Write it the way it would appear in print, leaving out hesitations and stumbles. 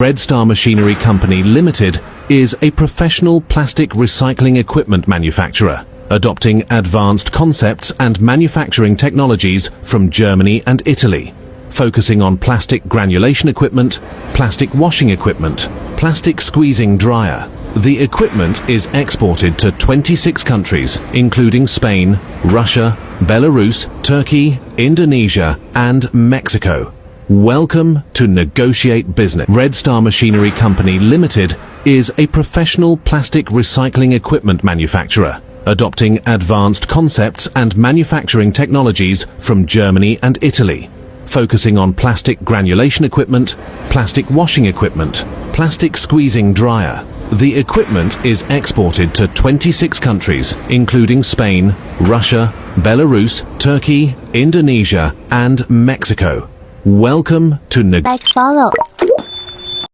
REDSTAR Machinery Company Limited is a professional plastic recycling equipment manufacturer, adopting advanced concepts and manufacturing technologies from Germany and Italy, focusing on plastic granulation equipment, plastic washing equipment, plastic squeezing dryer. The equipment is exported to 26 countries, including Spain, Russia, Belarus, Turkey, Indonesia, and Mexico. Welcome to Negotiate Business. REDSTAR Machinery Company Limited is a professional plastic recycling equipment manufacturer, adopting advanced concepts and manufacturing technologies from Germany and Italy, focusing on plastic granulation equipment, plastic washing equipment, plastic squeezing dryer. The equipment is exported to 26 countries, including Spain, Russia, Belarus, Turkey, Indonesia, and Mexico. Welcome to Follow.